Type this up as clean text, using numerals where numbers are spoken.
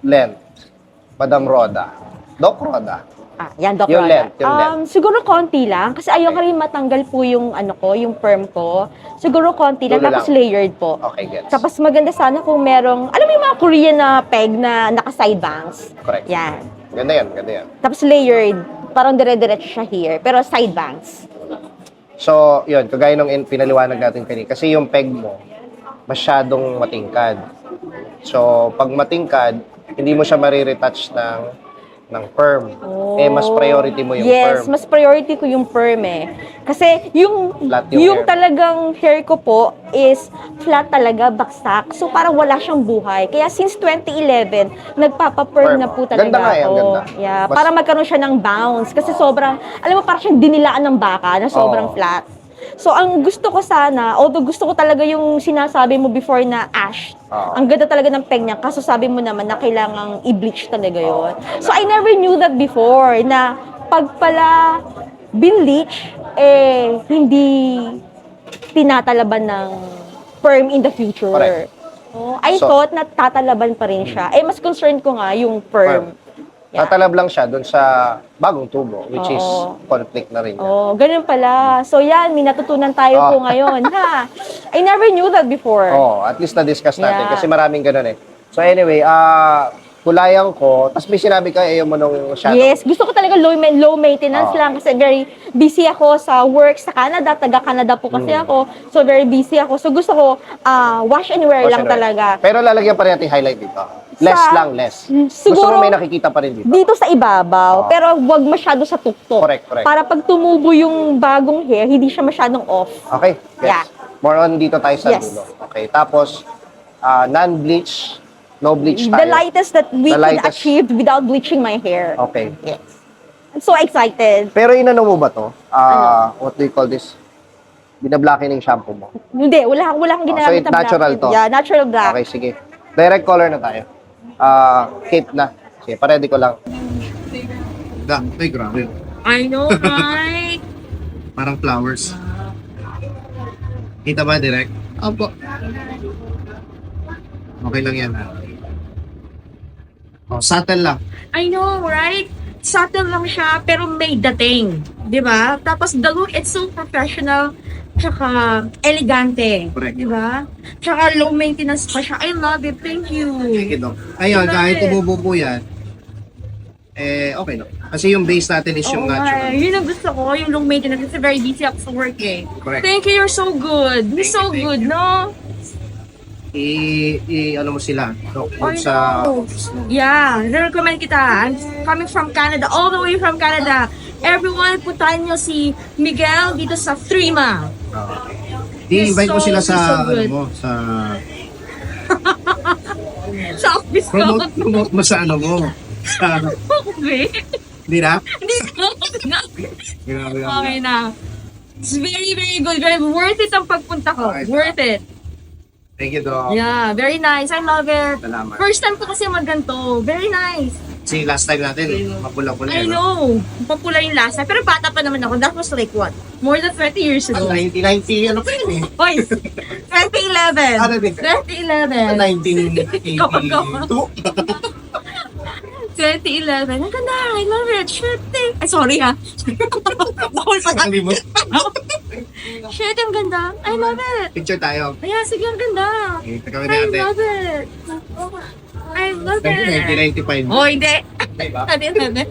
length, Madam Roda. Doc Roda. Yan, Doc Yung Roda. length, yung length. Siguro konti lang. Kasi ayoko rin matanggal po yung yung perm ko. Siguro konti lang, Dulo tapos lang. layered po. Okay, gets. Tapos maganda sana kung merong, alam mo yung mga Korean na peg na naka-side bangs? Correct. Yan. Ganda yan, ganda yan. Tapos layered, parang dire-diretso siya here, pero side bangs. So, yun, kagaya nung pinaliwanag natin kanina. Kasi yung peg mo, masyadong matingkad. So, pag matingkad, hindi mo siya mariretouch ng perm. Mas priority mo yung perm. Yes, mas priority ko yung perm eh. Kasi yung Flat yung hair. talagang hair ko po is flat talaga, baksak. So parang wala siyang buhay. Kaya since 2011, nagpapa-perm na po talaga Ganda nga yan, ako. ganda. Yeah, Mas- para magkaroon siya ng bounce. Kasi sobrang, alam mo, parang siyang dinilaan ng baka na sobrang Oo. flat. So, ang gusto ko sana, although gusto ko talaga yung sinasabi mo before na ash, Oo. ang ganda talaga ng peg niya, kaso sabi mo naman na kailangang i-bleach talaga yon. So, I never knew that before, na pag pala binleach, hindi tinatalaban ng perm in the future. Correct. I So- thought na tatalaban pa rin siya. Mas concerned ko nga yung perm. Yeah. Tatalab lang siya doon sa bagong tubo, which is Oo. conflict na rin. yan. Oh, ganun pala. So yan, may natutunan tayo Oh. po ngayon, ha? I never knew that before. Oh, at least na-discuss natin Yeah. kasi maraming ganun eh. So anyway, kulayan ko, tapos may sinabi ka, ayaw mo nung shadow. Yes, gusto ko talaga low maintenance Oh. lang kasi very busy ako sa work sa Canada, taga-Canada po kasi ako. So very busy ako. So gusto ko wash and wear Wash lang and wear. talaga. Pero lalagyan pa rin natin highlight dito. Less. Gusto siguro- mo may nakikita pa rin dito. Dito sa ibabaw, Oh. pero wag masyado sa tuktok. Correct. Para pag tumubo yung bagong hair, hindi siya masyadong off. Okay, yes. Yeah. More on dito tayo sa Yes. dulo. Okay, tapos non-bleach, no bleach The tayo. lightest that we The could lightest. achieve without bleaching my hair. Okay. Yes. I'm so excited. Pero inano mo ba to? What do you call this? Binablackening shampoo mo. Hindi, wala kang ginamit so, it's na black. natural to? Yeah, natural black. Okay, sige. Direct color na tayo. Cape na. Sige, paredy ko lang. Ay, grabe. I know, right? Parang flowers. Kita ba direct? Opo. Okay lang yan. Subtle lang. I know, right? Subtle lang siya, pero may dating. Di ba? Tapos the look, it's so professional, tsaka elegante. Correct. Di ba? Tsaka low maintenance pa siya. I love it. Thank you. Sige, Dok. Ayun, kahit umubo yan, okay lang. Kasi yung base natin is yung natural. Yun ang gusto ko, yung low maintenance. Kasi very busy ako sa work eh. Correct. Thank you, you're so good. You're so Thank good, you. no? Ano mo sila, Dok, I sa know. office mo. Yeah, recommend kita. I'm coming from Canada, all the way from Canada. Everyone, puntahan nyo si Miguel dito sa Threema. I-invite mo So, sila sa, so good. sa, Sa office ko. promote mo sa mo. Sa, Okay. hindi na? Hindi ko. Grabe. Okay na. It's very, very good. Very worth it ang pagpunta ko. Okay. Worth it. Thank you, Dok. Yeah, very nice. I love it. Salamat. First time ko kasi magganto. Very nice. Kasi last time natin, mapula-pula. I know. Popular yung lasa. Pero bata pa naman ako. That was like what? More than 20 years ago. 1990, ano pa yun eh? Boy, 2011. Ano din? 2011. 1982. 2011. Ang ganda. I love it. Shit. Ay, sorry ha. Bawal pa lang. Sabi mo, Shit, ang ganda. I love it. picture tayo. Ayan, sige, ang ganda. Okay, kami I natin. love it. I love it. 1995. Oh, hindi. Diba? Hindi.